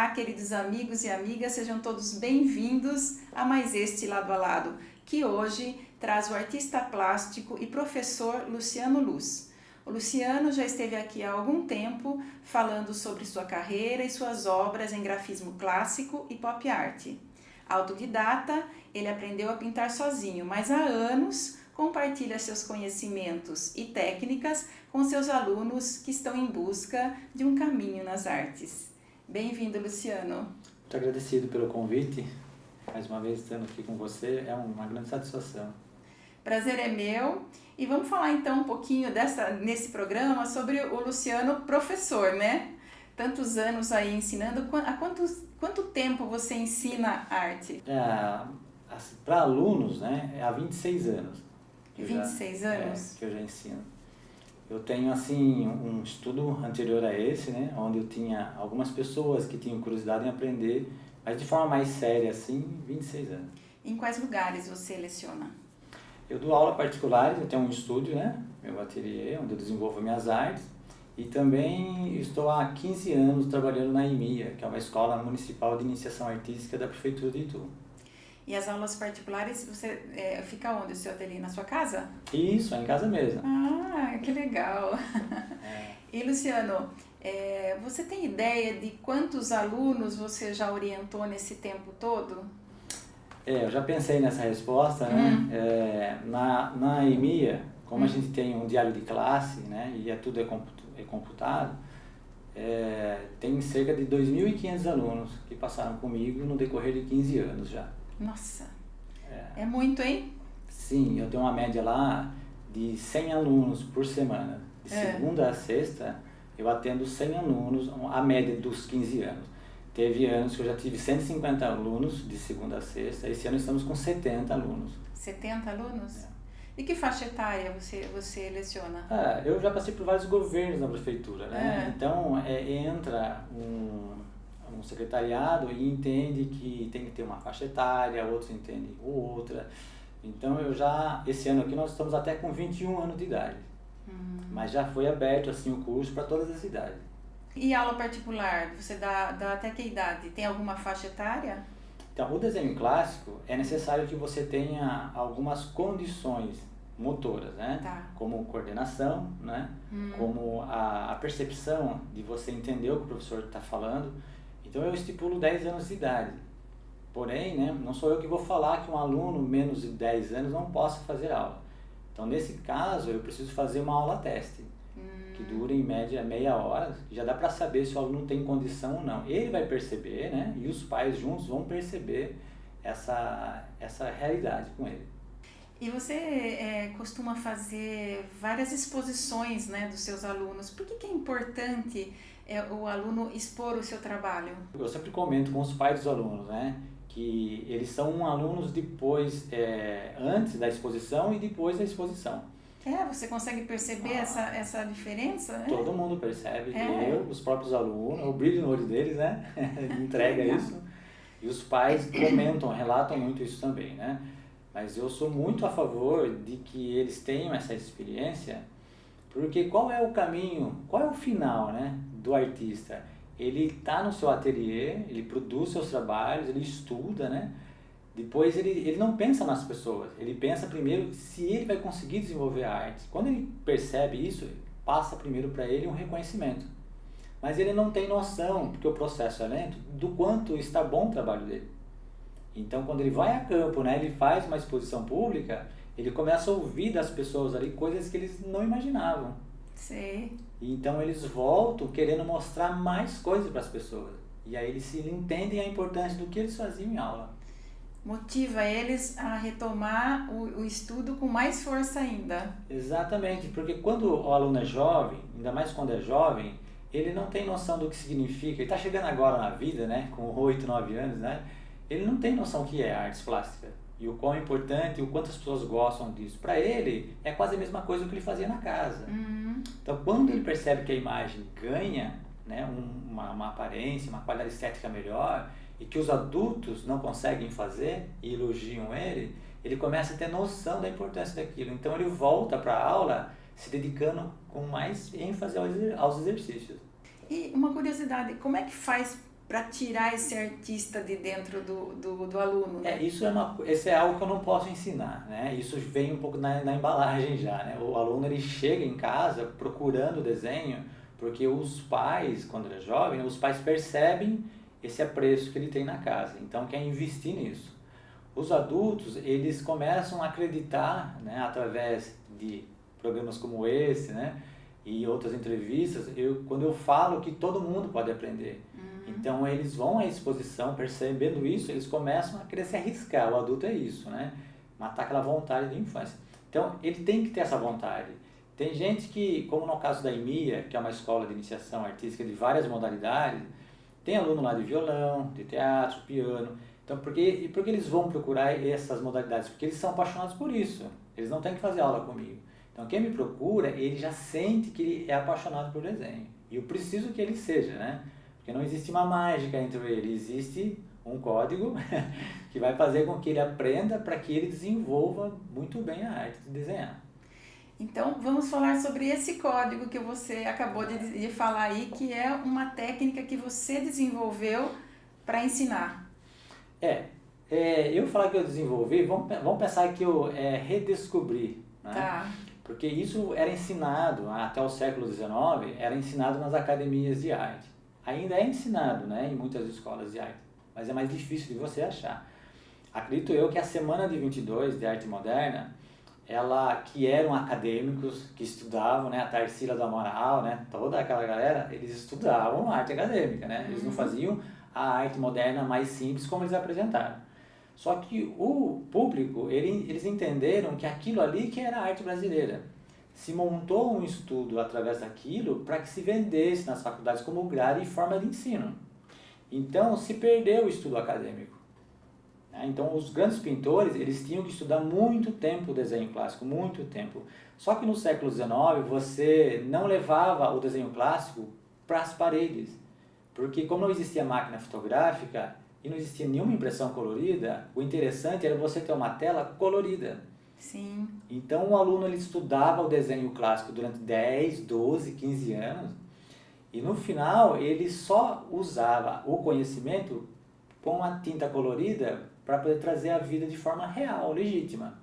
Olá, queridos amigos e amigas, sejam todos bem-vindos a mais este Lado a Lado, que hoje traz o artista plástico e professor Luciano Luz. O Luciano já esteve aqui há algum tempo falando sobre sua carreira e suas obras em grafismo clássico e pop art. Autodidata, ele aprendeu a pintar sozinho, mas há anos compartilha seus conhecimentos e técnicas com seus alunos que estão em busca de um caminho nas artes. Bem-vindo, Luciano. Muito agradecido pelo convite. Mais uma vez estando aqui com você, é uma grande satisfação. Prazer é meu. E vamos falar então um pouquinho nesse programa sobre o Luciano professor, né? Tantos anos aí ensinando. Há quanto tempo você ensina arte? Para alunos, né, há 26 anos. 26 anos? Que eu já ensino. Eu tenho, assim, um estudo anterior a esse, né, onde eu tinha algumas pessoas que tinham curiosidade em aprender, mas de forma mais séria, assim, 26 anos. Em quais lugares você leciona? Eu dou aula particular, eu tenho um estúdio, né, meu ateliê, onde eu desenvolvo minhas artes, e também estou há 15 anos trabalhando na EMIA, que é uma escola municipal de iniciação artística da Prefeitura de Itu. E as aulas particulares, você fica onde? O seu ateliê? Na sua casa? Isso, é em casa mesmo. Ah, que legal! E Luciano, você tem ideia de quantos alunos você já orientou nesse tempo todo? Eu já pensei nessa resposta, né? Na EMIA, como a gente tem um diário de classe, né, e tudo é computado, tem cerca de 2.500 alunos que passaram comigo no decorrer de 15 anos já. Nossa, é muito, hein? Sim, eu tenho uma média lá de 100 alunos por semana. De segunda a sexta, eu atendo 100 alunos, a média dos 15 anos. Teve anos que eu já tive 150 alunos de segunda a sexta, esse ano estamos com 70 alunos. 70 alunos? E que faixa etária você leciona? Eu já passei por vários governos na prefeitura, né? Então, entra um secretariado e entende que tem que ter uma faixa etária, outros entendem outra. Então, esse ano aqui nós estamos até com 21 anos de idade. Mas já foi aberto assim o curso para todas as idades. E aula particular, você dá até que idade? Tem alguma faixa etária? Então, o desenho clássico é necessário que você tenha algumas condições motoras, né? Tá. Como coordenação, né? Como a percepção de você entender o que o professor está falando. Então, eu estipulo 10 anos de idade. Porém, né, não sou eu que vou falar que um aluno menos de 10 anos não possa fazer aula. Então, nesse caso, eu preciso fazer uma aula teste, que dura em média meia hora, já dá para saber se o aluno tem condição ou não. Ele vai perceber, né, e os pais juntos vão perceber essa realidade com ele. E você costuma fazer várias exposições, né, dos seus alunos. Por que é importante o aluno expor o seu trabalho? Eu sempre comento com os pais dos alunos, né, que eles são alunos antes da exposição e depois da exposição. Você consegue perceber essa diferença, né? Todo mundo percebe, os próprios alunos, o brilho no olho deles, né, entrega isso. E os pais comentam, relatam muito isso também, né. Mas eu sou muito a favor de que eles tenham essa experiência, porque qual é o caminho, qual é o final, né, do artista? Ele está no seu ateliê, ele produz seus trabalhos, ele estuda, né? Depois ele não pensa nas pessoas, ele pensa primeiro se ele vai conseguir desenvolver a arte. Quando ele percebe isso, passa primeiro para ele um reconhecimento. Mas ele não tem noção, porque o processo é lento, do quanto está bom o trabalho dele. Então, quando ele vai a campo, né, ele faz uma exposição pública, ele começa a ouvir das pessoas ali coisas que eles não imaginavam. Sim. Então, eles voltam querendo mostrar mais coisas para as pessoas. E aí eles entendem a importância do que eles faziam em aula. Motiva eles a retomar o estudo com mais força ainda. Exatamente, porque quando o aluno é jovem, ainda mais quando é jovem, ele não tem noção do que significa. Ele está chegando agora na vida, né, com 8, 9 anos, né? Ele não tem noção do que é artes plásticas e o quão é importante e o quanto as pessoas gostam disso. Para ele, é quase a mesma coisa do que ele fazia na casa. Então, quando ele percebe que a imagem ganha, né, uma aparência, uma qualidade estética melhor e que os adultos não conseguem fazer e elogiam ele começa a ter noção da importância daquilo. Então, ele volta para a aula se dedicando com mais ênfase aos exercícios. E uma curiosidade, como é que faz para tirar esse artista de dentro do aluno, né? Isso é algo que eu não posso ensinar, né? Isso vem um pouco na embalagem já, né? O aluno ele chega em casa procurando o desenho, porque os pais, quando ele é jovem, os pais percebem esse apreço que ele tem na casa, então quer investir nisso. Os adultos, eles começam a acreditar, né, através de programas como esse, né, e outras entrevistas, quando eu falo que todo mundo pode aprender. Então eles vão à exposição, percebendo isso, eles começam a querer se arriscar. O adulto é isso, né? Matar aquela vontade de infância. Então ele tem que ter essa vontade. Tem gente que, como no caso da EMIA, que é uma escola de iniciação artística de várias modalidades, tem aluno lá de violão, de teatro, piano. Então por que eles vão procurar essas modalidades? Porque eles são apaixonados por isso. Eles não têm que fazer aula comigo. Então quem me procura, ele já sente que ele é apaixonado por desenho. E eu preciso que ele seja, né? Porque não existe uma mágica entre ele, existe um código que vai fazer com que ele aprenda para que ele desenvolva muito bem a arte de desenhar. Então, vamos falar sobre esse código que você acabou de falar aí, que é uma técnica que você desenvolveu para ensinar. Eu falar que eu desenvolvi, vamos pensar que eu redescobri, né? Tá. Porque isso era ensinado, até o século XIX, era ensinado nas academias de arte. Ainda é ensinado, né, em muitas escolas de arte, mas é mais difícil de você achar. Acredito eu que a Semana de 22 de Arte Moderna, que eram acadêmicos, que estudavam, né, a Tarsila do Amaral, né, toda aquela galera, eles estudavam arte acadêmica, né, eles não faziam a arte moderna mais simples como eles apresentaram. Só que o público, eles entenderam que aquilo ali que era a arte brasileira. Se montou um estudo através daquilo para que se vendesse nas faculdades como grade e forma de ensino. Então, se perdeu o estudo acadêmico. Então, os grandes pintores, eles tinham que estudar muito tempo o desenho clássico, muito tempo. Só que no século XIX, você não levava o desenho clássico para as paredes. Porque como não existia máquina fotográfica e não existia nenhuma impressão colorida, o interessante era você ter uma tela colorida. Sim. Então o aluno ele estudava o desenho clássico durante 10, 12, 15 anos e no final ele só usava o conhecimento com a tinta colorida para poder trazer a vida de forma real, legítima.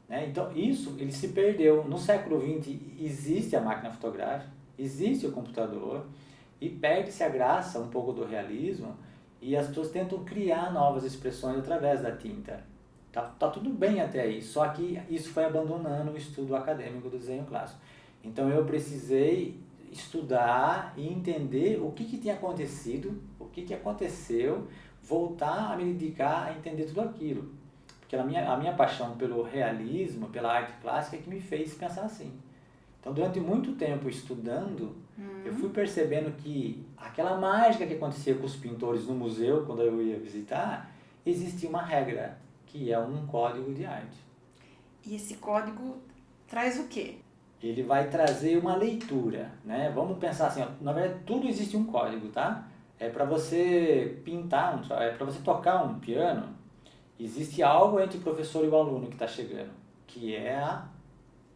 Né? Então isso ele se perdeu. No século XX existe a máquina fotográfica, existe o computador e perde-se a graça um pouco do realismo e as pessoas tentam criar novas expressões através da tinta. Tá tudo bem até aí, só que isso foi abandonando o estudo acadêmico do desenho clássico. Então eu precisei estudar e entender o que tinha acontecido, o que aconteceu, voltar a me dedicar a entender tudo aquilo. Porque a minha paixão pelo realismo, pela arte clássica é que me fez pensar assim. Então durante muito tempo estudando, eu fui percebendo que aquela mágica que acontecia com os pintores no museu, quando eu ia visitar, existia uma regra, que é um código de arte. E esse código traz o quê? Ele vai trazer uma leitura, né? Vamos pensar assim, ó, na verdade tudo existe um código, tá? É para você pintar, é para você tocar um piano, existe algo entre o professor e o aluno que está chegando, que é a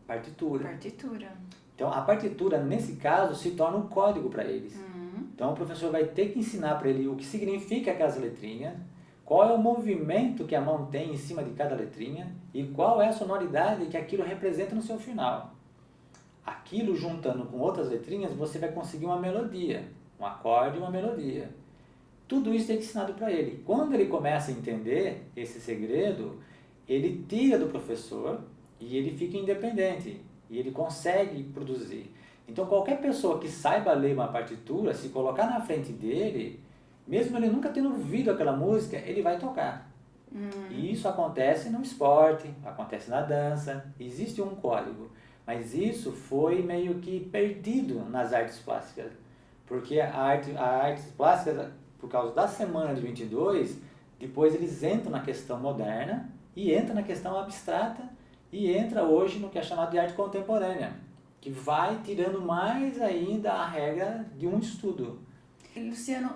partitura. Partitura. Então a partitura, nesse caso, se torna um código para eles. Então o professor vai ter que ensinar para ele o que significa aquelas letrinhas, qual é o movimento que a mão tem em cima de cada letrinha e qual é a sonoridade que aquilo representa no seu final. Aquilo juntando com outras letrinhas, você vai conseguir uma melodia, um acorde e uma melodia. Tudo isso tem que ser ensinado para ele. Quando ele começa a entender esse segredo, ele tira do professor e ele fica independente e ele consegue produzir. Então qualquer pessoa que saiba ler uma partitura, se colocar na frente dele, mesmo ele nunca tendo ouvido aquela música, ele vai tocar. E isso acontece no esporte, acontece na dança, existe um código. Mas isso foi meio que perdido nas artes plásticas. Porque a artes plásticas, por causa da Semana de 22, depois eles entram na questão moderna, e entram na questão abstrata, e entra hoje no que é chamado de arte contemporânea, que vai tirando mais ainda a regra de um estudo. Luciano,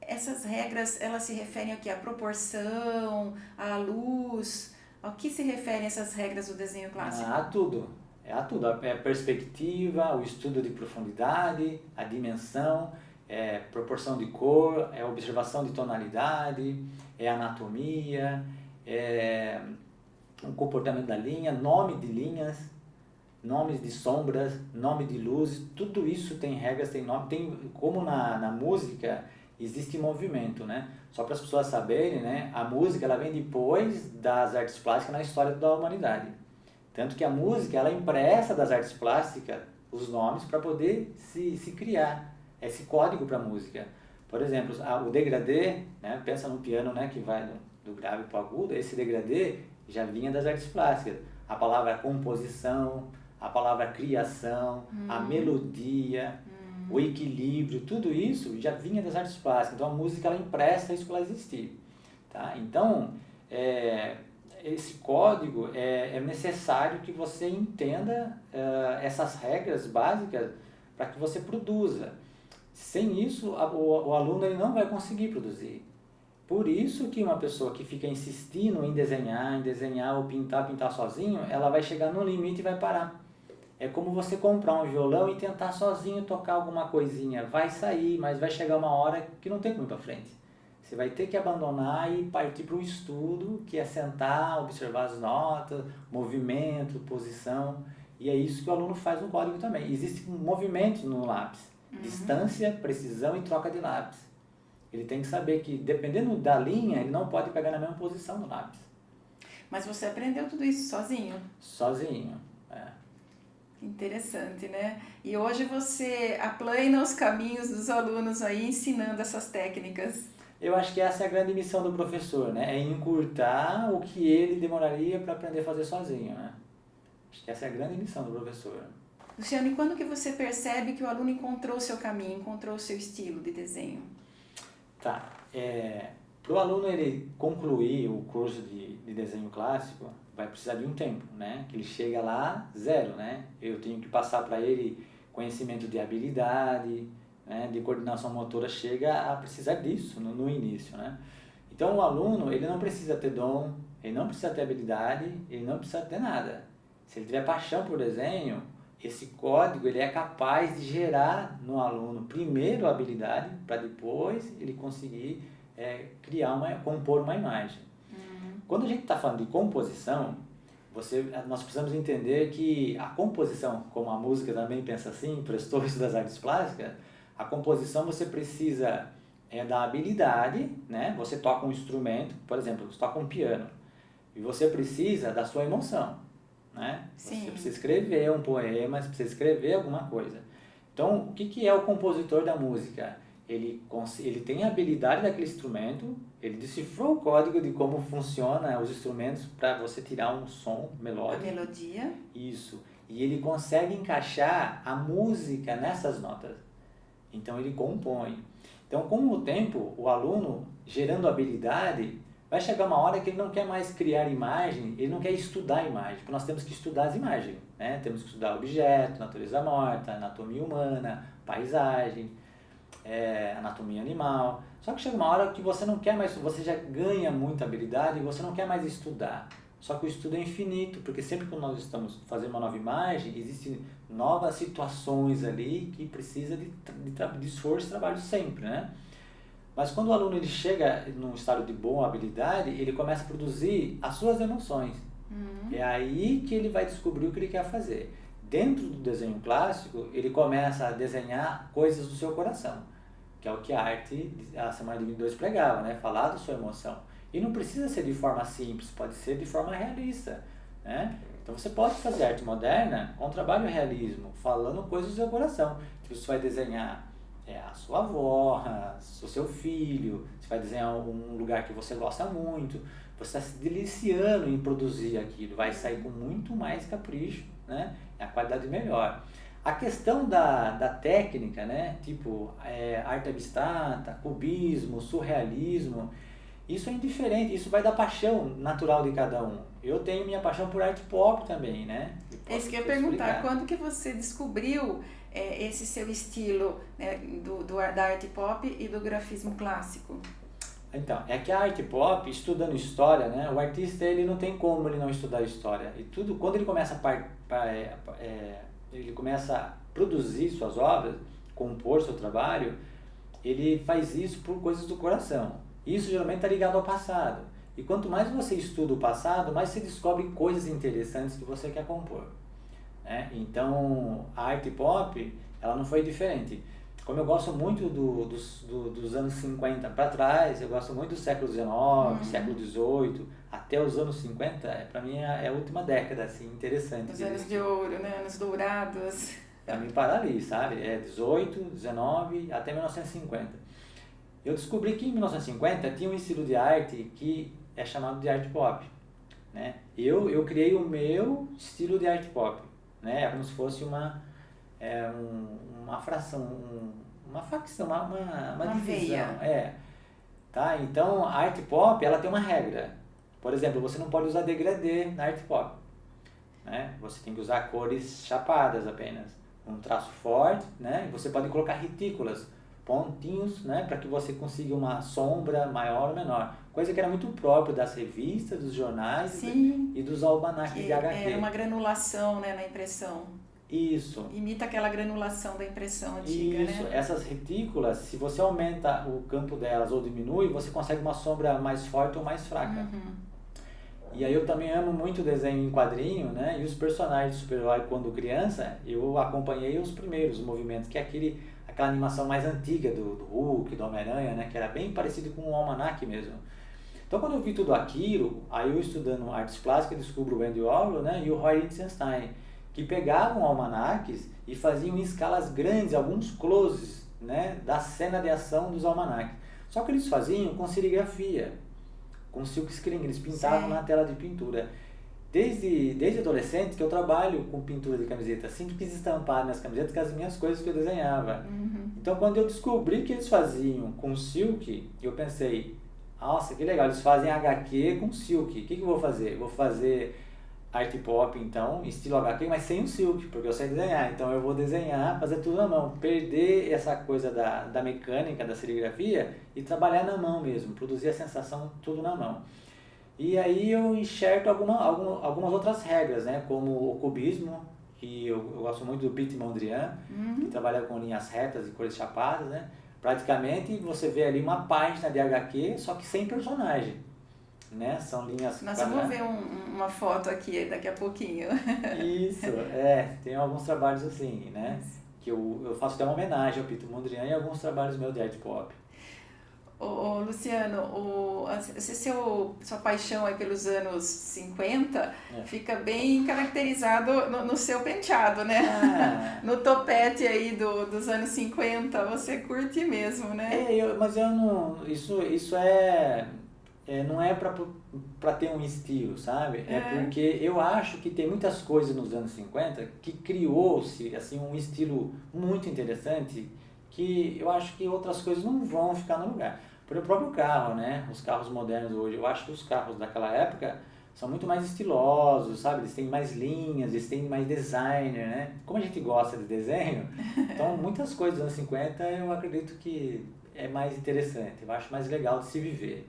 essas regras, elas se referem ao que? A proporção, a luz, ao que se referem essas regras do desenho clássico? A tudo. A perspectiva, o estudo de profundidade, a dimensão. é proporção de cor, é observação de tonalidade, é anatomia, é o comportamento da linha, nome de linhas, nomes de sombras, nome de luzes, tudo isso tem regras, tem nome, tem, como na música existe movimento, né? Só para as pessoas saberem, né? A música ela vem depois das artes plásticas na história da humanidade. Tanto que a música ela empresta das artes plásticas os nomes para poder se criar esse código para a música. Por exemplo, o degradê, né? Pensa no piano, né? Que vai do grave para o agudo, esse degradê já vinha das artes plásticas. A palavra composição, a palavra criação, a melodia, o equilíbrio, tudo isso já vinha das artes plásticas. Então a música ela empresta isso para ela existir. Tá? Então, esse código é necessário que você entenda essas regras básicas para que você produza. Sem isso, o aluno ele não vai conseguir produzir. Por isso que uma pessoa que fica insistindo em desenhar ou pintar sozinho, ela vai chegar no limite e vai parar. É como você comprar um violão e tentar sozinho tocar alguma coisinha. Vai sair, mas vai chegar uma hora que não tem como ir para frente. Você vai ter que abandonar e partir para o estudo, que é sentar, observar as notas, movimento, posição. E é isso que o aluno faz no código também. Existem movimentos no lápis. Distância, precisão e troca de lápis. Ele tem que saber que, dependendo da linha, ele não pode pegar na mesma posição no lápis. Mas você aprendeu tudo isso sozinho? Sozinho, Interessante, né? E hoje você aplana os caminhos dos alunos aí, ensinando essas técnicas. Eu acho que essa é a grande missão do professor, né? É encurtar o que ele demoraria para aprender a fazer sozinho, né? Acho que essa é a grande missão do professor. Luciano, e quando que você percebe que o aluno encontrou o seu caminho, encontrou o seu estilo de desenho? Tá. Para o aluno ele concluir o curso de desenho clássico, vai precisar de um tempo, né? Que ele chega lá zero, né? Eu tenho que passar para ele conhecimento de habilidade, né? De coordenação motora, chega a precisar disso no início, né? Então o aluno ele não precisa ter dom, ele não precisa ter habilidade, ele não precisa ter nada. Se ele tiver paixão por desenho, esse código ele é capaz de gerar no aluno primeiro a habilidade para depois ele conseguir compor uma imagem. Quando a gente está falando de composição, nós precisamos entender que a composição, como a música também pensa assim, prestou isso das artes plásticas, a composição você precisa da habilidade, né? Você toca um instrumento, por exemplo, você toca um piano, e você precisa da sua emoção, né? Sim. Você precisa escrever um poema, você precisa escrever alguma coisa. Então, o que é o compositor da música? Ele tem a habilidade daquele instrumento, ele decifrou o código de como funciona os instrumentos para você tirar um som melódico. A melodia. Isso. E ele consegue encaixar a música nessas notas. Então ele compõe. Então, com o tempo, o aluno, gerando habilidade, vai chegar uma hora que ele não quer mais criar imagem, ele não quer estudar imagem, porque nós temos que estudar as imagens, né? Temos que estudar objeto, natureza morta, anatomia humana, paisagem, anatomia animal. Só que chega uma hora que você não quer mais, você já ganha muita habilidade e você não quer mais estudar. Só que o estudo é infinito, porque sempre que nós estamos fazendo uma nova imagem, existem novas situações ali que precisa de esforço e trabalho sempre, né? Mas quando o aluno ele chega num estado de boa habilidade, ele começa a produzir as suas emoções. É aí que ele vai descobrir o que ele quer fazer. Dentro do desenho clássico, ele começa a desenhar coisas do seu coração, que é o que a arte, a Semana de 22 pregava, né? Falar da sua emoção. E não precisa ser de forma simples, pode ser de forma realista, né? Então você pode fazer arte moderna com trabalho realismo, falando coisas do seu coração. Então, você vai desenhar a sua avó, o seu filho, você vai desenhar um lugar que você gosta muito, você está se deliciando em produzir aquilo, vai sair com muito mais capricho, né? A qualidade melhor. A questão da técnica, né? Tipo arte abstrata, cubismo, surrealismo, isso é indiferente, isso vai da paixão natural de cada um. Eu tenho minha paixão por arte pop também, né? É isso que eu ia perguntar, quando que você descobriu esse seu estilo, né, da arte pop e do grafismo clássico? Então, é que a arte pop, estudando história, né, o artista ele não tem como ele não estudar história. E tudo, quando ele começa ele começa a produzir suas obras, compor seu trabalho, ele faz isso por coisas do coração. Isso geralmente está ligado ao passado. E quanto mais você estuda o passado, mais você descobre coisas interessantes que você quer compor, né? Então, a arte pop, ela não foi diferente. Como eu gosto muito dos anos 50 para trás, eu gosto muito do século XIX, século XVIII, até os anos 50, para mim é a última década, assim, interessante. Os anos de ouro, né? Anos dourados. Para mim parar ali, sabe? 18, 19 até 1950. Eu descobri que em 1950 tinha um estilo de arte que é chamado de arte pop, né? Eu criei o meu estilo de arte pop, né? É como se fosse uma fração, uma facção, uma divisão. Veia. Tá? Então, a arte pop, ela tem uma regra. Por exemplo, você não pode usar degradê na arte pop, né? Você tem que usar cores chapadas apenas, um traço forte, né? E você pode colocar retículas, pontinhos, né? Para que você consiga uma sombra maior ou menor. Coisa que era muito própria das revistas, dos jornais. Sim, e dos almanaques de HQ. Era uma granulação, né, na impressão. Isso. Imita aquela granulação da impressão antiga, Isso. né? Essas retículas, se você aumenta o campo delas ou diminui, você consegue uma sombra mais forte ou mais fraca. E aí eu também amo muito desenho em quadrinho, né? E os personagens de super-herói, quando criança, eu acompanhei os primeiros movimentos, que é aquela animação mais antiga do Hulk, do Homem-Aranha, né? Que era bem parecido com o almanaque mesmo. Então, quando eu vi tudo aquilo, aí eu estudando artes plásticas, descubro o Andy Warhol, né? E o Roy Lichtenstein, que pegavam almanaques e faziam em escalas grandes, alguns closes, né? Da cena de ação dos almanaques. Só que eles faziam com serigrafia, com silkscreen, eles pintavam na tela de pintura. Desde adolescente que eu trabalho com pintura de camiseta, sempre quis estampar nas camisetas com as minhas coisas que eu desenhava. Então, quando eu descobri que eles faziam com silk, eu pensei, nossa, que legal, eles fazem HQ com silk, o que eu vou fazer? Eu vou fazer arte pop, então, estilo HQ, mas sem o silk, porque eu sei desenhar, então eu vou desenhar, fazer tudo na mão, perder essa coisa da mecânica, da serigrafia e trabalhar na mão mesmo, produzir a sensação tudo na mão. E aí eu enxerto algumas outras regras, né, como o cubismo, que eu gosto muito do Piet Mondrian, que trabalha com linhas retas e cores chapadas, né? Praticamente você vê ali uma página de HQ, só que sem personagem, né? São linhas Nós vamos ver uma foto aqui daqui a pouquinho. Isso, tem alguns trabalhos assim, né? Que eu faço até uma homenagem ao Piet Mondrian e alguns trabalhos meus de arte pop. Ô, Luciano, sua paixão aí pelos anos 50 fica bem caracterizado no seu penteado, né? No topete aí dos anos 50, você curte mesmo, né? Mas eu não... Isso não é para ter um estilo, sabe? É porque eu acho que tem muitas coisas nos anos 50 que criou-se assim, um estilo muito interessante que eu acho que outras coisas não vão ficar no lugar. Por o próprio carro, né? Os carros modernos hoje, eu acho que os carros daquela época são muito mais estilosos, sabe? Eles têm mais linhas, eles têm mais designer, né? Como a gente gosta de desenho, então muitas coisas dos anos 50 eu acredito que é mais interessante, eu acho mais legal de se viver.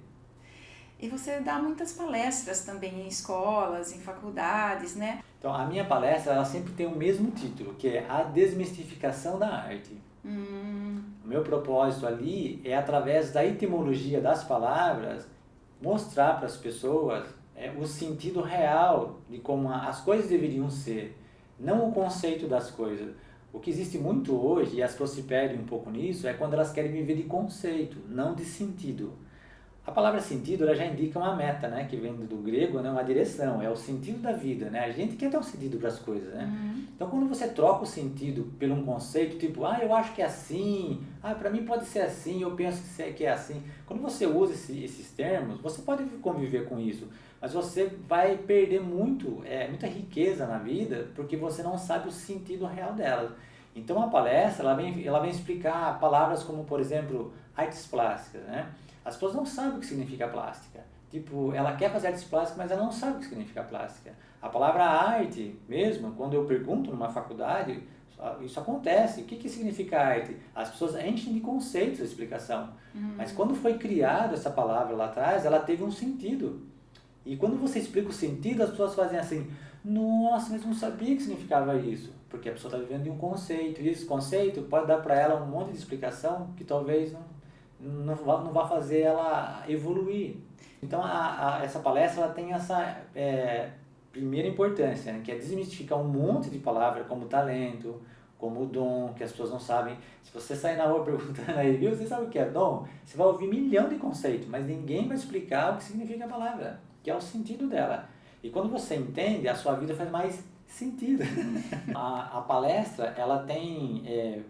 E você dá muitas palestras também em escolas, em faculdades, né? Então, a minha palestra, ela sempre tem o mesmo título, que é a desmistificação da arte. O meu propósito ali é, através da etimologia das palavras, mostrar para as pessoas o sentido real de como as coisas deveriam ser, não o conceito das coisas. O que existe muito hoje, e as pessoas se perdem um pouco nisso, é quando elas querem viver de conceito, não de sentido. A palavra sentido, ela já indica uma meta, né? Que vem do grego, né? Uma direção, é o sentido da vida, né? A gente quer ter um sentido para as coisas, né? Então, quando você troca o sentido por um conceito, tipo, eu acho que é assim, para mim pode ser assim, eu penso que é assim. Quando você usa esses termos, você pode conviver com isso, mas você vai perder muita riqueza na vida, porque você não sabe o sentido real dela. Então, a palestra, ela vem explicar palavras como, por exemplo, artes plásticas, né? As pessoas não sabem o que significa plástica. Tipo, ela quer fazer artes plásticas, mas ela não sabe o que significa plástica. A palavra arte, mesmo, quando eu pergunto numa faculdade, isso acontece. O que significa arte? As pessoas enchem de conceitos a explicação. Mas quando foi criada essa palavra lá atrás, ela teve um sentido. E quando você explica o sentido, as pessoas fazem assim, nossa, mas não sabia que significava isso. Porque a pessoa está vivendo de um conceito, e esse conceito pode dar para ela um monte de explicação que talvez não vá fazer ela evoluir. Então, essa palestra ela tem essa primeira importância, né, que é desmistificar um monte de palavras como talento, como dom, que as pessoas não sabem. Se você sair na rua perguntando aí, viu, você sabe o que é dom? Você vai ouvir 1.000.000 de conceitos, mas ninguém vai explicar o que significa a palavra, que é o sentido dela. E quando você entende, a sua vida faz mais sentido. A palestra, ela tem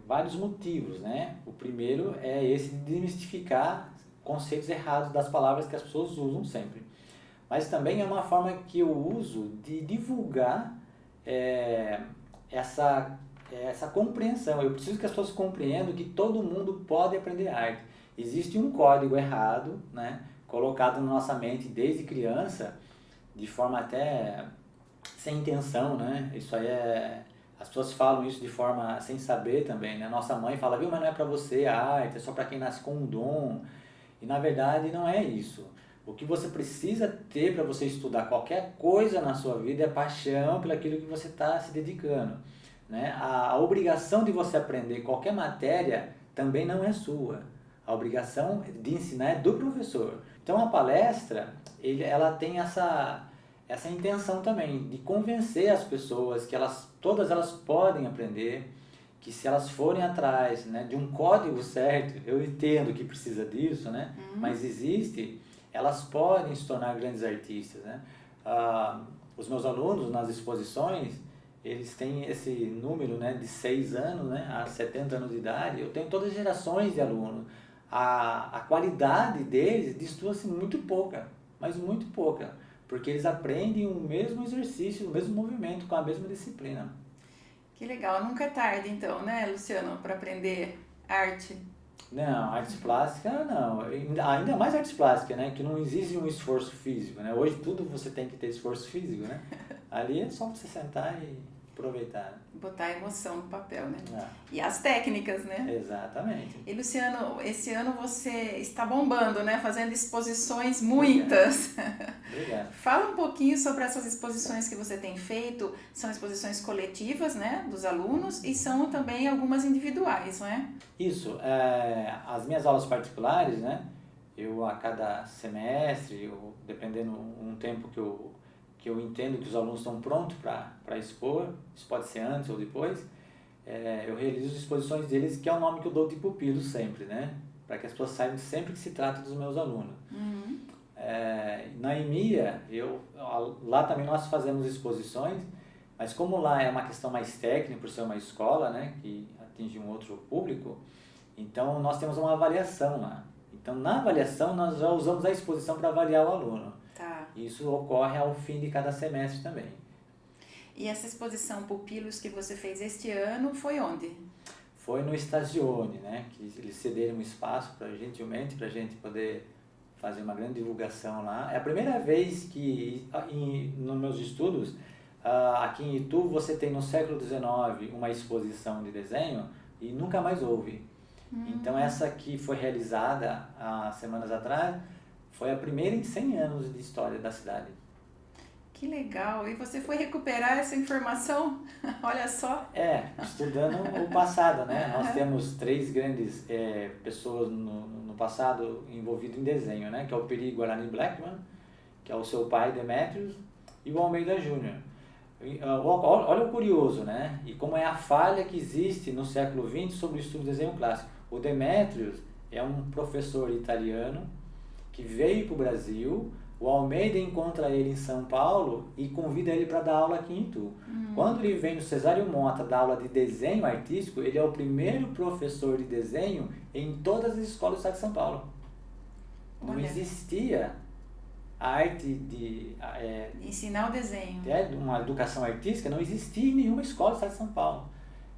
vários motivos, né? O primeiro é esse de desmistificar conceitos errados das palavras que as pessoas usam sempre. Mas também é uma forma que eu uso de divulgar essa compreensão. Eu preciso que as pessoas compreendam que todo mundo pode aprender arte. Existe um código errado, né, colocado na nossa mente desde criança, de forma até sem intenção, né? Isso aí as pessoas falam isso de forma sem saber também, né? Nossa mãe fala, viu, mas não é para você a arte, é só para quem nasce com um dom. E na verdade não é isso. O que você precisa ter para você estudar qualquer coisa na sua vida é paixão pelo aquilo que você está se dedicando, né? A obrigação de você aprender qualquer matéria também não é sua. A obrigação de ensinar é do professor. Então a palestra, ela tem essa intenção também de convencer as pessoas que todas elas podem aprender, que se elas forem atrás, né, de um código certo, eu entendo que precisa disso, né? Mas existe, elas podem se tornar grandes artistas, né? Os meus alunos nas exposições, eles têm esse número, né, de 6 anos, né, a 70 anos de idade. Eu tenho todas as gerações de alunos. A qualidade deles distorce muito pouca, mas muito pouca, porque eles aprendem o mesmo exercício, o mesmo movimento, com a mesma disciplina. Que legal, nunca é tarde então, né, Luciano, para aprender arte? Não, artes plásticas não, ainda mais artes plásticas, né, que não exige um esforço físico, né, hoje tudo você tem que ter esforço físico, né, ali é só você sentar e aproveitar. Botar a emoção no papel, né? É. E as técnicas, né? Exatamente. E Luciano, esse ano você está bombando, né? Fazendo exposições, muitas. Obrigado. Fala um pouquinho sobre essas exposições que você tem feito. São exposições coletivas, né? Dos alunos e são também algumas individuais, não é? Isso. As minhas aulas particulares, né? Eu a cada semestre, dependendo um tempo que eu entendo que os alunos estão prontos para expor, isso pode ser antes ou depois, eu realizo exposições deles, que é o nome que eu dou de pupilo sempre, né? Para que as pessoas saibam sempre que se trata dos meus alunos. Na EMEA, lá também nós fazemos exposições, mas como lá é uma questão mais técnica, por ser uma escola, né, que atinge um outro público, então nós temos uma avaliação lá. Então na avaliação nós já usamos a exposição para avaliar o aluno. Tá. Isso ocorre ao fim de cada semestre também. E essa exposição Pupilos que você fez este ano foi onde? Foi no Stagione, né? Que eles cederam um espaço gentilmente para a gente poder fazer uma grande divulgação lá. É a primeira vez que, nos meus estudos, aqui em Itu, você tem no século XIX uma exposição de desenho e nunca mais houve. Então essa que foi realizada há semanas atrás, foi a primeira em 100 anos de história da cidade. Que legal! E você foi recuperar essa informação? Olha só! Estudando o passado, né? Nós temos 3 grandes pessoas no passado envolvidas em desenho, né? Que é o Peri Guarani Blackman, que é o seu pai, Demetrius, e o Almeida Júnior. Olha o curioso, né? E como é a falha que existe no século XX sobre o estudo do desenho clássico. O Demetrius é um professor italiano que veio para o Brasil, o Almeida encontra ele em São Paulo e convida ele para dar aula aqui em Itu. Quando ele vem no Cesário Mota dar aula de desenho artístico, ele é o primeiro professor de desenho em todas as escolas do estado de São Paulo. Não existia a arte de ensinar o desenho. Uma educação artística, não existia em nenhuma escola do estado de São Paulo.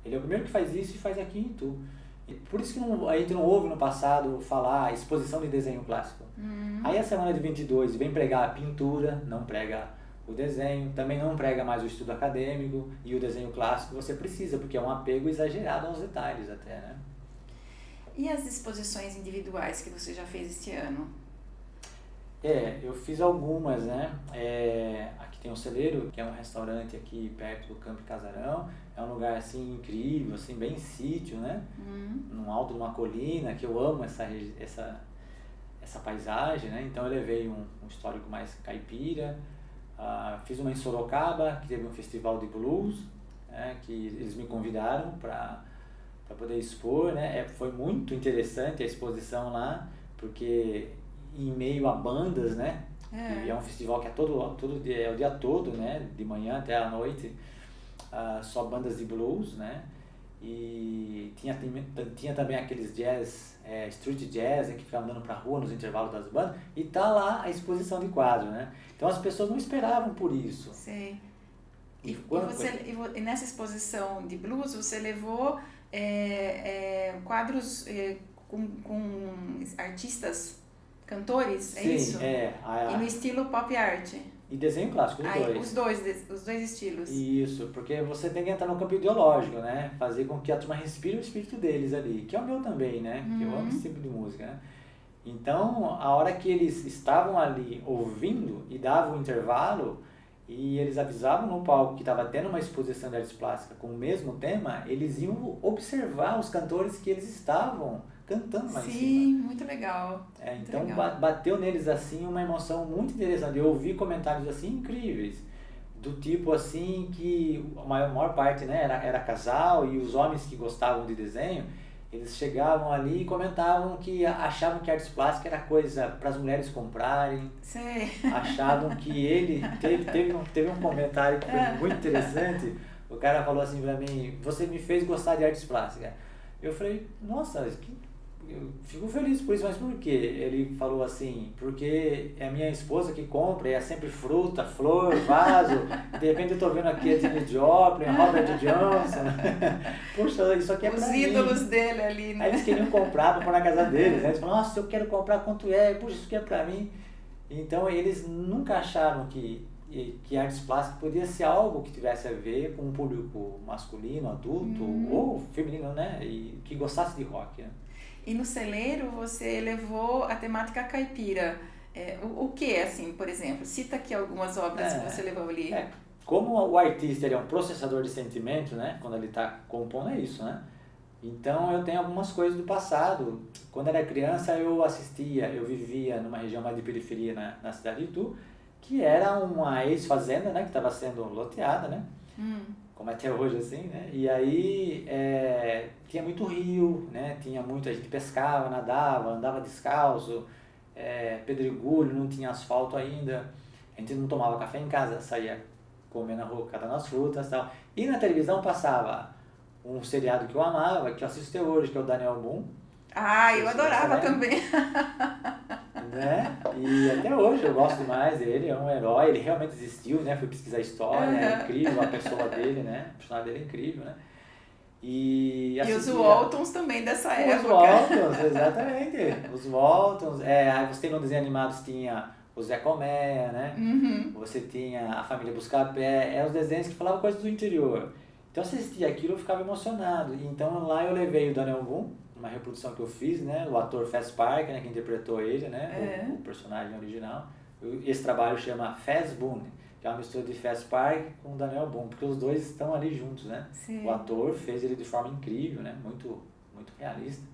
Ele é o primeiro que faz isso e faz aqui em Itu. Por isso que a gente não ouve no passado falar exposição de desenho clássico. Aí a semana de 22 vem pregar a pintura, não prega o desenho, também não prega mais o estudo acadêmico, e o desenho clássico você precisa, porque é um apego exagerado aos detalhes até, né? E as exposições individuais que você já fez este ano? Eu fiz algumas, né? Aqui tem um Celeiro, que é um restaurante aqui perto do Campo Casarão. É um lugar, assim, incrível, assim, bem sítio, né? No alto de uma colina, que eu amo essa paisagem, né? Então eu levei um histórico mais caipira. Fiz uma em Sorocaba, que teve um festival de blues, né? Que eles me convidaram para poder expor, né? Foi muito interessante a exposição lá, porque em meio a bandas, né? E é um festival que é todo dia, é o dia todo, né? De manhã até a noite, só bandas de blues, né? E tinha também aqueles jazz, street jazz, em que ficava andando pra rua nos intervalos das bandas, e tá lá a exposição de quadro, né? Então as pessoas não esperavam por isso. Sei. E nessa exposição de blues, você levou quadros com artistas, cantores, é isso? Sim, E no estilo pop art? E desenho clássico, os dois estilos. Isso, porque você tem que entrar no campo ideológico, né? Fazer com que a turma respire o espírito deles ali, que é o meu também, né? Que eu amo esse tipo de música, né? Então, a hora que eles estavam ali ouvindo e davam o intervalo, e eles avisavam no palco que estava tendo uma exposição de artes plásticas com o mesmo tema, eles iam observar os cantores que eles estavam cantando lá em cima. Sim, muito legal. Então bateu neles assim uma emoção muito interessante. Eu ouvi comentários assim incríveis, do tipo assim que a maior parte, né, era casal, e os homens que gostavam de desenho, eles chegavam ali e comentavam que achavam que artes plásticas era coisa para as mulheres comprarem. Sim. Achavam que ele teve um comentário que foi muito interessante. O cara falou assim para mim: "Você me fez gostar de artes plásticas". Eu falei: "Nossa, eu fico feliz por isso", mas por quê? Ele falou assim: "Porque é a minha esposa que compra, e é sempre fruta, flor, vaso, de repente eu tô vendo aqui a Janis Joplin, Robert Johnson". Poxa, isso aqui é pra mim. Os ídolos dele ali, né? Aí eles queriam comprar para pôr na casa deles, né? Eles falaram: "Nossa, eu quero comprar, quanto é? Puxa, isso aqui é pra mim". Então eles nunca acharam que artes plásticas podia ser algo que tivesse a ver com um público masculino, adulto ou feminino, né? E que gostasse de rock, né? E no Celeiro você levou a temática caipira. O que, assim, por exemplo? Cita aqui algumas obras que você levou ali. Como o artista ele é um processador de sentimento, né? Quando ele está compondo, é isso, né? Então eu tenho algumas coisas do passado. Quando era criança eu vivia numa região mais de periferia na cidade de Itu, que era uma ex-fazenda, né? Que estava sendo loteada, né? Como até hoje, assim, né? E aí tinha muito rio, né? A gente pescava, nadava, andava descalço, pedregulho, não tinha asfalto ainda. A gente não tomava café em casa, saía comer na rua, catando as frutas e tal. E na televisão passava um seriado que eu amava, que eu assisto até hoje, que é o Daniel Boone. Eu adorava também. Né? E até hoje eu gosto demais dele, é um herói, ele realmente existiu, né? Fui pesquisar a história, é incrível a pessoa dele, né? O personagem dele é incrível, né? E os Waltons também dessa época. Os Waltons, exatamente. Os Waltons, aí você tem no desenho animado, tinha o Zé Colmeia, né? Você tinha a família Buscapé, os desenhos que falavam coisas do interior. Então, se assistia aquilo, eu ficava emocionado. Então, lá eu levei o Daniel Boone, uma reprodução que eu fiz, né? O ator Faz Parker, né? Que interpretou ele, né? O personagem original. Esse trabalho chama Faz Boone, que é uma mistura de Faz Parker com o Daniel Boone, porque os dois estão ali juntos, né? Sim. O ator fez ele de forma incrível, né? Muito, muito realista.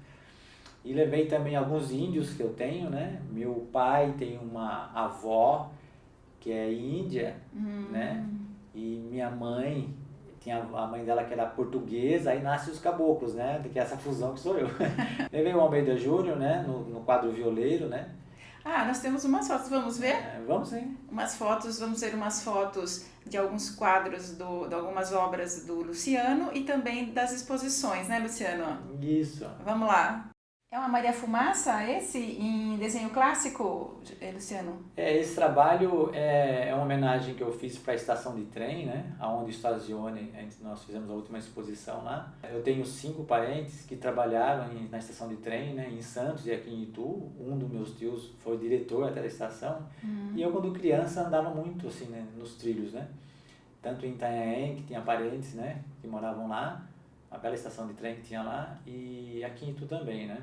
E levei também alguns índios que eu tenho, né? Meu pai tem uma avó que é índia, né? E minha mãe tinha a mãe dela que era portuguesa, aí nasce os caboclos, né? Que é essa fusão que sou eu. Levei o Almeida Júnior, né? No quadro Violeiro, né? Nós temos umas fotos, vamos ver? Vamos sim. Vamos ver umas fotos de alguns quadros, de algumas obras do Luciano e também das exposições, né, Luciano? Isso. Vamos lá. É uma Maria Fumaça esse, em desenho clássico, Luciano? Esse trabalho é uma homenagem que eu fiz para a estação de trem, né? Onde estacione, nós fizemos a última exposição lá. Eu tenho 5 parentes que trabalharam na estação de trem, né? Em Santos e aqui em Itu. Um dos meus tios foi diretor até da estação. E eu, quando criança, andava muito assim, né? Nos trilhos, né? Tanto em Itanhaém, que tinha parentes, né? Que moravam lá. Uma bela estação de trem que tinha lá, e aqui em Itu também, né?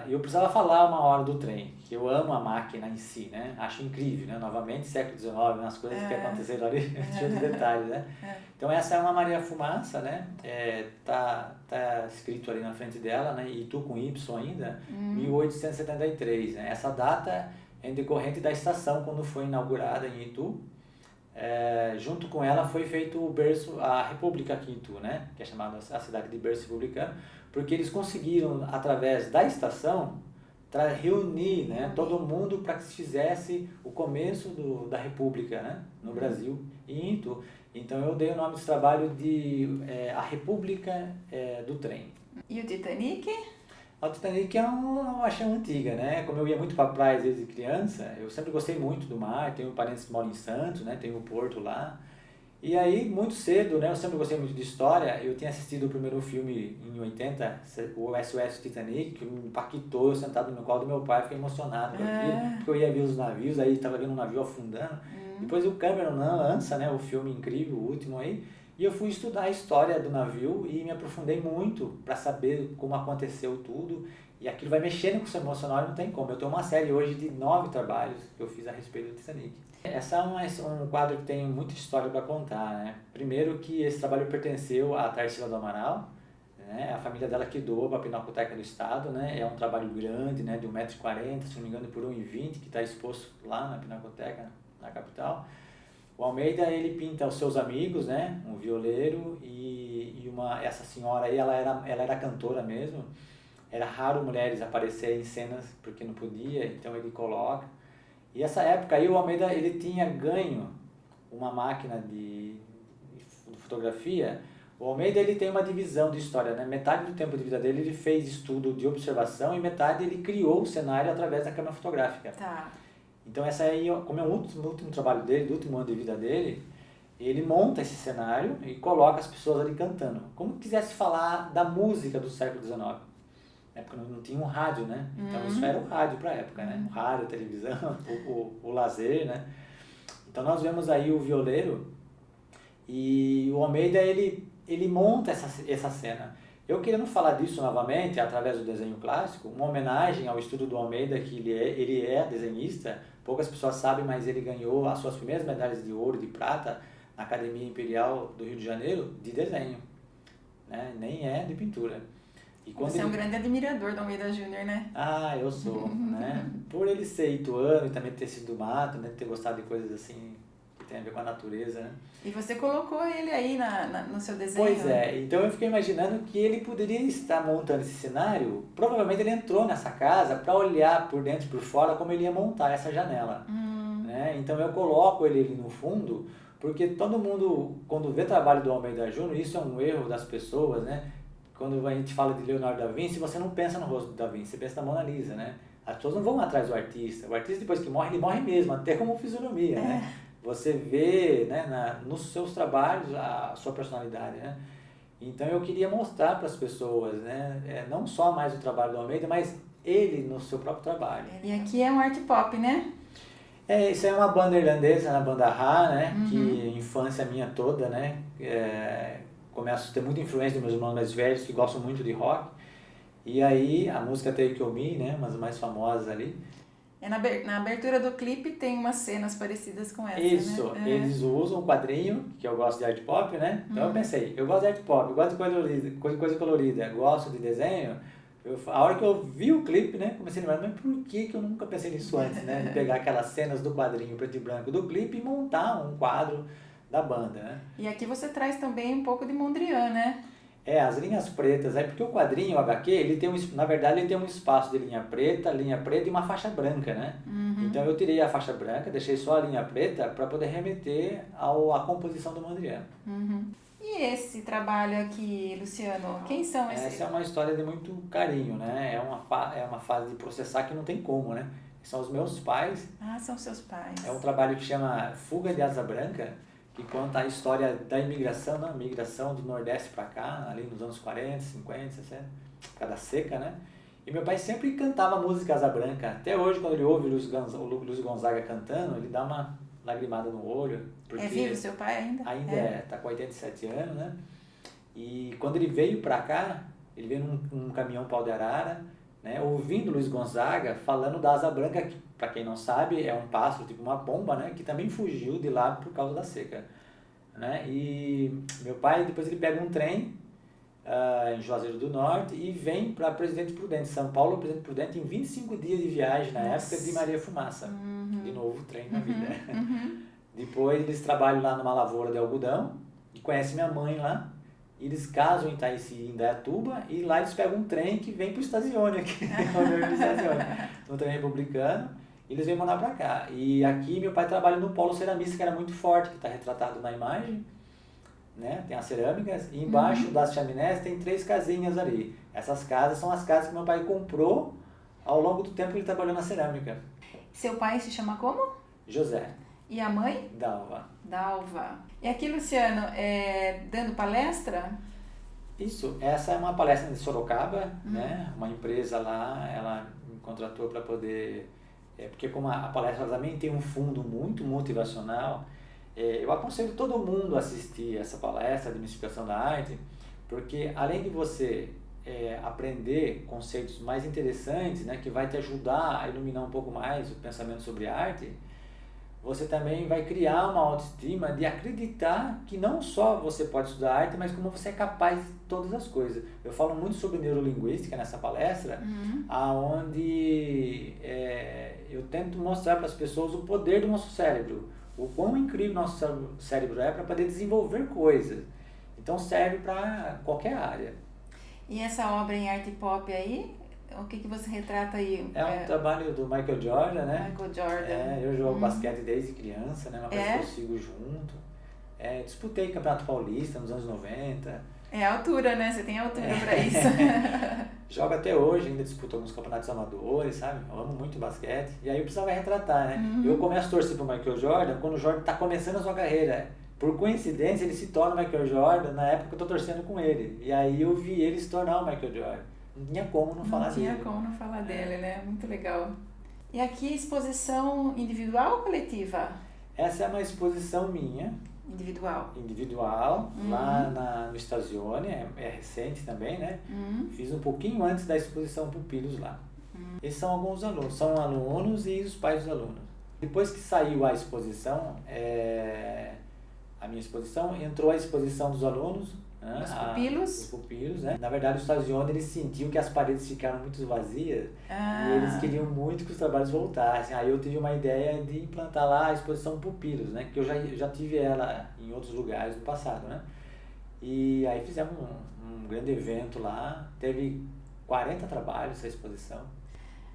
eu precisava falar uma hora do trem, que eu amo a máquina em si, né? Acho incrível, né? Novamente, século XIX, nas coisas que aconteceram ali, cheio de detalhes, né? Então essa é uma Maria Fumaça, né? Tá escrito ali na frente dela, né? Itu com Y ainda, 1873, né? Essa data é decorrente da estação quando foi inaugurada em Itu. Junto com ela foi feito o berço, a República aqui em Itu, né? Que é chamada a cidade de berço republicano, porque eles conseguiram, através da estação, reunir, né, todo mundo para que se fizesse o começo da República, né, no Brasil e em Itu. Então eu dei o nome desse trabalho de A República do Trem. E o Titanic? O Titanic é uma paixão antiga, né? Como eu ia muito para a praia desde criança, eu sempre gostei muito do mar. Tenho parentes que moram em Santos, né? Tem o porto lá. E aí, muito cedo, né? Eu sempre gostei muito de história. Eu tinha assistido o primeiro filme em 80, o SOS Titanic, que me impactou. Eu sentado no colo do meu pai, fiquei emocionado com aquilo, porque eu ia ver os navios, aí estava vendo um navio afundando. Depois o Cameron lança, né? O filme incrível, o último aí. E eu fui estudar a história do navio e me aprofundei muito para saber como aconteceu tudo. E aquilo vai mexendo com o seu emocional e não tem como. Eu tenho uma série hoje de 9 trabalhos que eu fiz a respeito do Titanic. Essa é um quadro que tem muita história para contar, né? Primeiro que esse trabalho pertenceu à Tarsila do Amaral, né? A família dela que doou para a Pinacoteca do Estado, né? É um trabalho grande, né? De 1,40 m, se não me engano, por 1,20 m, que está exposto lá na Pinacoteca, na capital. O Almeida, ele pinta os seus amigos, né? Um violeiro essa senhora aí, ela era cantora mesmo. Era raro mulheres aparecerem em cenas porque não podia, então ele coloca. E essa época aí o Almeida, ele tinha ganho uma máquina de fotografia. O Almeida, ele tem uma divisão de história, né? Metade do tempo de vida dele ele fez estudo de observação e metade ele criou o cenário através da câmera fotográfica. Tá. Então essa aí, como é o último trabalho dele, do último ano de vida dele, ele monta esse cenário e coloca as pessoas ali cantando. Como quisesse falar da música do século XIX. Na época não tinha um rádio, né? Então isso era o rádio para a época, né? O rádio, a televisão, o lazer, né? Então nós vemos aí o violeiro e o Almeida, ele monta essa cena. Eu querendo falar disso novamente, através do desenho clássico, uma homenagem ao estudo do Almeida, que ele é desenhista, poucas pessoas sabem, mas ele ganhou as suas primeiras medalhas de ouro e de prata na Academia Imperial do Rio de Janeiro de desenho, né? Nem é de pintura. Você é um grande admirador do Almeida Júnior, né? Ah, eu sou, né? Por ele ser ituano e também ter sido do mato, né? Ter gostado de coisas assim que tem a ver com a natureza, né? E você colocou ele aí no seu desenho? Pois é, então eu fiquei imaginando que ele poderia estar montando esse cenário. Provavelmente ele entrou nessa casa para olhar por dentro e por fora como ele ia montar essa janela, né? Então eu coloco ele ali no fundo, porque todo mundo, quando vê trabalho do Almeida Júnior, isso é um erro das pessoas, né? Quando a gente fala de Leonardo da Vinci, você não pensa no rosto do da Vinci, você pensa na Mona Lisa, né? As pessoas não vão atrás do artista. O artista, depois que morre, ele morre mesmo, até como fisionomia, né? Você vê, né, nos seus trabalhos a sua personalidade, né? Então eu queria mostrar para as pessoas, né? Não só mais o trabalho do Almeida, mas ele no seu próprio trabalho. E aqui é um art pop, né? Isso é uma banda irlandesa, a banda Ra, né? Que infância minha toda, né? Começo a ter muita influência dos meus irmãos mais velhos que gostam muito de rock. E aí a música Take On Me, né? Umas mais famosas ali. Na abertura do clipe tem umas cenas parecidas com essa, Isso, né? Eles usam o quadrinho, que eu gosto de art pop, né? Então eu pensei, eu gosto de art pop, eu gosto de coisa colorida, gosto de desenho. A hora que eu vi o clipe, né? Comecei a lembrar, mas por que eu nunca pensei nisso antes, né? De pegar aquelas cenas do quadrinho preto e branco do clipe e montar um quadro da banda, né? E aqui você traz também um pouco de Mondrian, né? As linhas pretas, porque o quadrinho, o HQ, na verdade ele tem um espaço de linha preta e uma faixa branca, né? Então eu tirei a faixa branca, deixei só a linha preta para poder remeter à composição do Mondrian. E esse trabalho aqui, Luciano, quem são esses? Essa é uma história de muito carinho, né? É uma fase de processar que não tem como, né? São os meus pais. Ah, são seus pais. É um trabalho que chama Fuga de Asa Branca, que conta a história da imigração, né? Migração do Nordeste para cá, ali nos anos 40, 50, 60, por causa da seca, né? E meu pai sempre cantava música Asa Branca. Até hoje, quando ele ouve o Luiz Gonzaga cantando, ele dá uma lagrimada no olho. É vivo seu pai ainda? Ainda tá com 87 anos, né? E quando ele veio para cá, ele veio num caminhão pau de arara, né, ouvindo Luiz Gonzaga falando da asa branca, que, para quem não sabe, é um pássaro, tipo uma pomba, né, que também fugiu de lá por causa da seca. Né? E meu pai, depois ele pega um trem em Juazeiro do Norte e vem para Presidente Prudente, São Paulo, Presidente Prudente, em 25 dias de viagem, na época de Maria Fumaça. De novo, trem na vida. Depois eles trabalham lá numa lavoura de algodão, e conhecem minha mãe lá. Eles casam em Itaici, em Indaiatuba, e lá eles pegam um trem que vem para o Stasione, aqui, no trem republicano, e eles vêm morar para cá. E aqui meu pai trabalha no polo ceramista, que era muito forte, que está retratado na imagem, né? Tem as cerâmicas, e embaixo das chaminés tem 3 casinhas ali. Essas casas são as casas que meu pai comprou ao longo do tempo que ele trabalhou na cerâmica. Seu pai se chama como? José. E a mãe? Dalva. Dalva. E aqui, Luciano, dando palestra? Isso, essa é uma palestra de Sorocaba, né? Uma empresa lá, ela me contratou para poder... porque como a palestra também tem um fundo muito motivacional, eu aconselho todo mundo a assistir essa palestra de Mistificação da Arte, porque além de você aprender conceitos mais interessantes, né, que vai te ajudar a iluminar um pouco mais o pensamento sobre arte, você também vai criar uma autoestima de acreditar que não só você pode estudar arte, mas como você é capaz de todas as coisas. Eu falo muito sobre neurolinguística nessa palestra, aonde eu tento mostrar para as pessoas o poder do nosso cérebro, o quão incrível nosso cérebro é para poder desenvolver coisas. Então serve para qualquer área. E essa obra em arte pop aí, o que você retrata aí? É um trabalho do Michael Jordan, né? Michael Jordan. Eu jogo basquete desde criança, né? Uma coisa que eu sigo junto. Disputei Campeonato Paulista nos anos 90. É a altura, né? Você tem altura para isso. Jogo até hoje, ainda disputo alguns campeonatos amadores, sabe? Eu amo muito basquete. E aí eu precisava retratar, né? Eu começo a torcer pro Michael Jordan quando o Jordan tá começando a sua carreira. Por coincidência, ele se torna o Michael Jordan na época que eu tô torcendo com ele. E aí eu vi ele se tornar o Michael Jordan. Não tinha como não falar dele. Não tinha como não falar dele, né? Muito legal. E aqui, exposição individual ou coletiva? Essa é uma exposição minha. Individual, lá no Stasione, é recente também, né? Fiz um pouquinho antes da exposição Pupilos lá. Esses são alguns alunos, são alunos e os pais dos alunos. Depois que saiu a exposição, a minha exposição, entrou a exposição dos alunos, os pupilos. Os pupilos, né? Na verdade, o Stasione, ele sentiu que as paredes ficaram muito vazias e eles queriam muito que os trabalhos voltassem. Aí eu tive uma ideia de implantar lá a exposição Pupilos, né? Que eu já tive ela em outros lugares no passado, né? E aí fizemos um grande evento lá, teve 40 trabalhos essa exposição.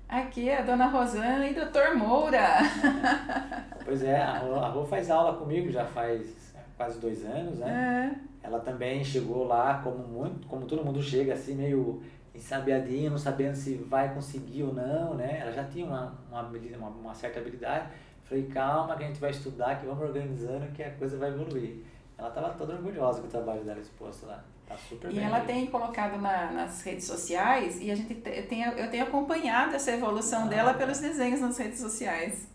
Aqui a dona Rosana e o Dr. Moura. Pois é, a Rô faz aula comigo já faz quase 2 anos, né? Ela também chegou lá como todo mundo chega, assim, meio ensabiadinho, não sabendo se vai conseguir ou não, né? Ela já tinha uma certa habilidade. Falei, calma que a gente vai estudar, que vamos organizando, que a coisa vai evoluir. Ela estava toda orgulhosa com o trabalho dela exposto lá. Tá super bem. E ela tem colocado nas redes sociais, e eu tenho acompanhado essa evolução dela pelos desenhos nas redes sociais.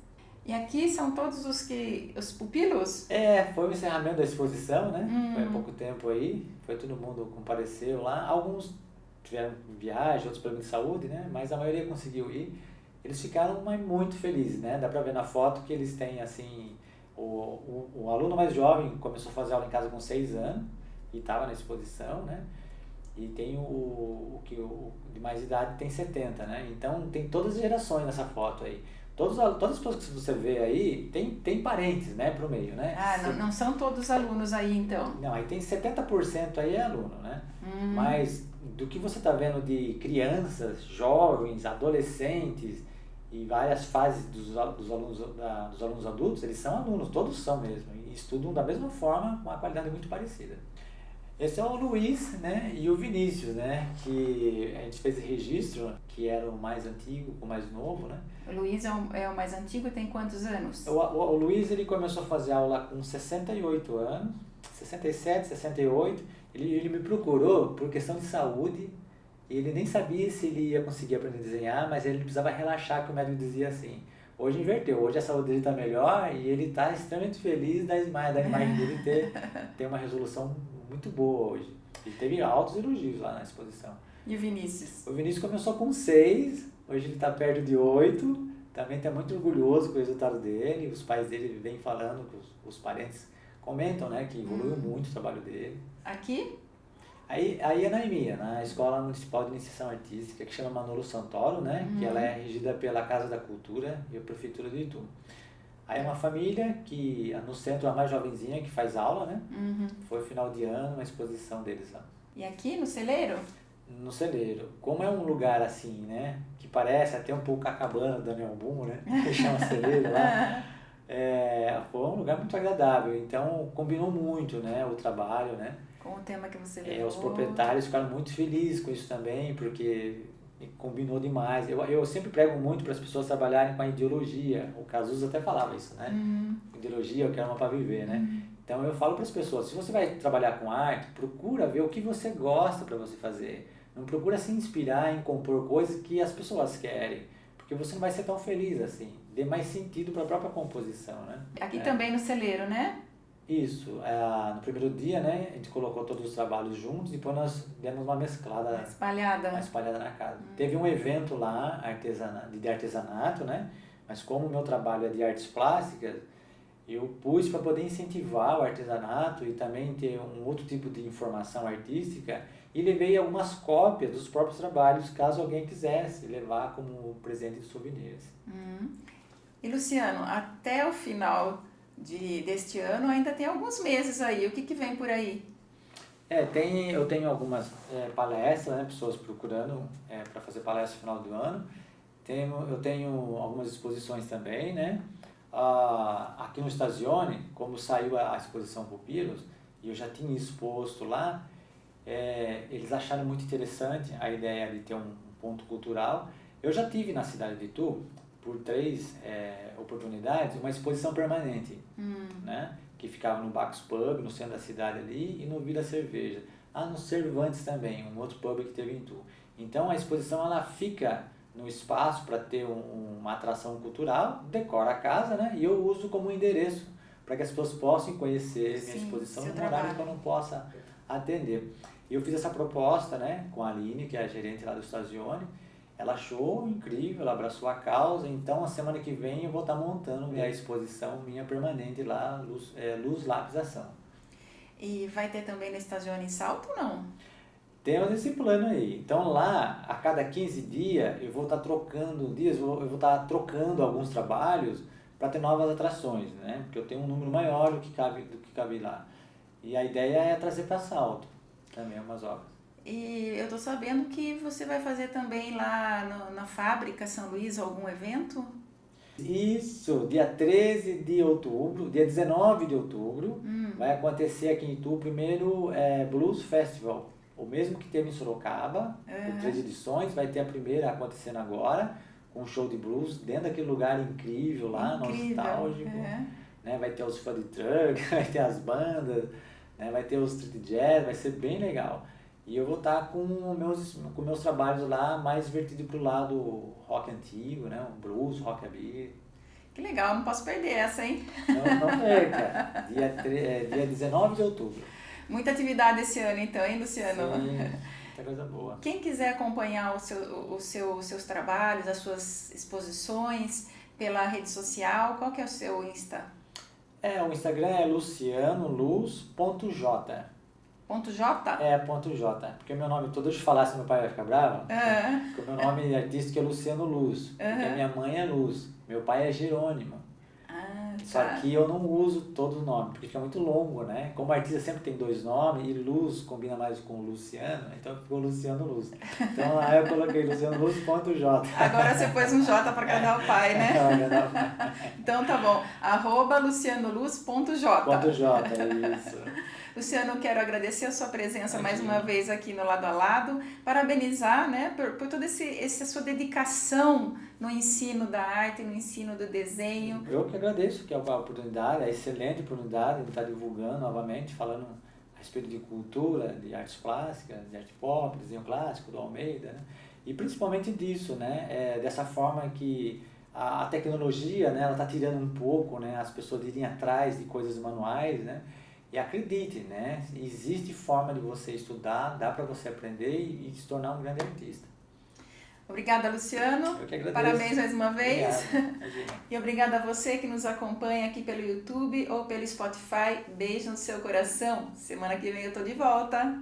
E aqui são todos os pupilos? Foi o encerramento da exposição, né? Foi há pouco tempo aí, todo mundo compareceu lá. Alguns tiveram viagem, outros problemas de saúde, né? Mas a maioria conseguiu ir. Eles ficaram muito felizes, né? Dá pra ver na foto que eles têm, assim, o aluno mais jovem começou a fazer aula em casa com 6 anos e estava na exposição, né? E tem o de mais idade tem 70, né? Então tem todas as gerações nessa foto aí. Todas as pessoas que você vê aí, tem parentes, né, pro meio, né? Não são todos alunos aí, então? Não, aí tem 70% aí é aluno, né? Mas do que você tá vendo de crianças, jovens, adolescentes e várias fases dos alunos adultos, eles são alunos, todos são mesmo, e estudam da mesma forma, com uma qualidade muito parecida. Esse é o Luiz, né, e o Vinícius, né, que a gente fez registro, que era o mais antigo com o mais novo, né. O Luiz é o mais antigo e tem quantos anos? O Luiz, ele começou a fazer aula com 68 anos, 67, 68, ele me procurou por questão de saúde, ele nem sabia se ele ia conseguir aprender a desenhar, mas ele precisava relaxar, que o médico dizia assim. Hoje inverteu, hoje a saúde dele está melhor e ele está extremamente feliz da imagem dele ter uma resolução muito boa hoje. E teve altos elogios lá na exposição. E o Vinícius? O Vinícius começou com 6, hoje ele está perto de 8, também está muito orgulhoso com o resultado dele, os pais dele vêm falando, os parentes comentam, né, que evoluiu muito o trabalho dele. Aqui? Aí é na EMEA, na Escola Municipal de Iniciação Artística, que chama Manolo Santoro, né, que ela é regida pela Casa da Cultura e a Prefeitura de Itu. Aí é uma família que, no centro, a mais jovenzinha, que faz aula, né, foi final de ano, uma exposição deles lá. E aqui no celeiro? No celeiro. Como é um lugar assim, né, que parece até um pouco a cabana do Daniel Boom, né, que chama celeiro lá, foi um lugar muito agradável, então combinou muito, né, o trabalho, né. Com o tema que você levou. Os proprietários ficaram muito felizes com isso também, porque combinou demais. Eu sempre prego muito para as pessoas trabalharem com a ideologia, o Cazuza até falava isso, né, ideologia, eu quero uma para viver, né. Então eu falo para as pessoas, se você vai trabalhar com arte, procura ver o que você gosta para você fazer. Não procura se inspirar em compor coisas que as pessoas querem, porque você não vai ser tão feliz assim. Dê mais sentido para a própria composição, né? Aqui também no celeiro, né? Isso. No primeiro dia, né, a gente colocou todos os trabalhos juntos, depois nós demos uma mesclada. Uma espalhada na casa. Teve um evento lá de artesanato, né? Mas como o meu trabalho é de artes plásticas, eu pus para poder incentivar o artesanato e também ter um outro tipo de informação artística e levei algumas cópias dos próprios trabalhos, caso alguém quisesse levar como presente de souvenirs. E Luciano, até o final deste ano ainda tem alguns meses aí, o que vem por aí? Eu tenho algumas palestras, né, pessoas procurando para fazer palestra no final do ano. Eu tenho algumas exposições também, né? Aqui no Stazione, como saiu a exposição Pupilos, e eu já tinha exposto lá, eles acharam muito interessante a ideia de ter um ponto cultural. Eu já tive na cidade de Itu, por 3 oportunidades, uma exposição permanente, né? Que ficava no Bacos Pub, no centro da cidade ali, e no Vila Cerveja. No Cervantes também, um outro pub que teve em Itu. Então a exposição ela fica no espaço para ter uma atração cultural, decora a casa, né? E eu uso como endereço para que as pessoas possam conhecer minha exposição no horário que eu não possa atender. E eu fiz essa proposta, né, com a Aline, que é a gerente lá do Stazione. Ela achou incrível, ela abraçou a causa. Então, a semana que vem eu vou estar montando a exposição minha permanente lá, Luz Lapisação. E vai ter também no Stazione em Salto ou não? Temos esse plano aí. Então lá, a cada 15 dias, eu vou estar trocando eu vou estar trocando alguns trabalhos para ter novas atrações, né? Porque eu tenho um número maior do que cabe lá. E a ideia é trazer para Salto também umas obras. E eu estou sabendo que você vai fazer também lá na fábrica São Luís algum evento? Isso, dia 13 de outubro, dia 19 de outubro, vai acontecer aqui em Itu o primeiro Blues Festival. O mesmo que teve em Sorocaba, por 3 edições, vai ter a primeira acontecendo agora, com um show de blues dentro daquele lugar incrível lá, nostálgico. Né? Vai ter os food truck, vai ter as bandas, né? Vai ter os street jazz, vai ser bem legal. E eu vou estar com meus trabalhos lá mais vertido para o lado rock antigo, né? O blues, rockabilly. Que legal, não posso perder essa, hein? Não perca, dia 19 de outubro. Muita atividade esse ano então, hein, Luciano? Sim, muita coisa boa. Quem quiser acompanhar os seus trabalhos, as suas exposições pela rede social, qual que é o seu Insta? O Instagram é lucianoluz.j. .j? .j. Porque meu nome todo, deixa eu falar se meu pai vai ficar bravo. Porque o meu nome artístico é Luciano Luz. Porque a minha mãe é Luz. Meu pai é Jerônimo. Só que eu não uso todo o nome, porque fica muito longo, né? Como artista sempre tem 2 nomes, e Luz combina mais com Luciano, então ficou Luciano Luz. Então lá eu coloquei lucianoluz.j. Agora você pôs um J para agradar o pai, né? Então tá bom. @lucianoluz.j. .j, isso. Luciano, quero agradecer a sua presença mais uma vez aqui no Lado a Lado, parabenizar, né, por toda essa sua dedicação no ensino da arte, no ensino do desenho. Eu que agradeço que é a oportunidade, a excelente oportunidade de estar divulgando novamente, falando a respeito de cultura, de artes plásticas, de arte pop, desenho clássico, do Almeida, né? E principalmente disso, né, dessa forma que a tecnologia, né, ela está tirando um pouco, né, as pessoas de irem atrás de coisas manuais, né? E acredite, né? Existe forma de você estudar, dá para você aprender e se tornar um grande artista. Obrigada, Luciano. Eu que agradeço. Parabéns mais uma vez. Obrigado. E obrigada a você que nos acompanha aqui pelo YouTube ou pelo Spotify. Beijo no seu coração. Semana que vem eu tô de volta.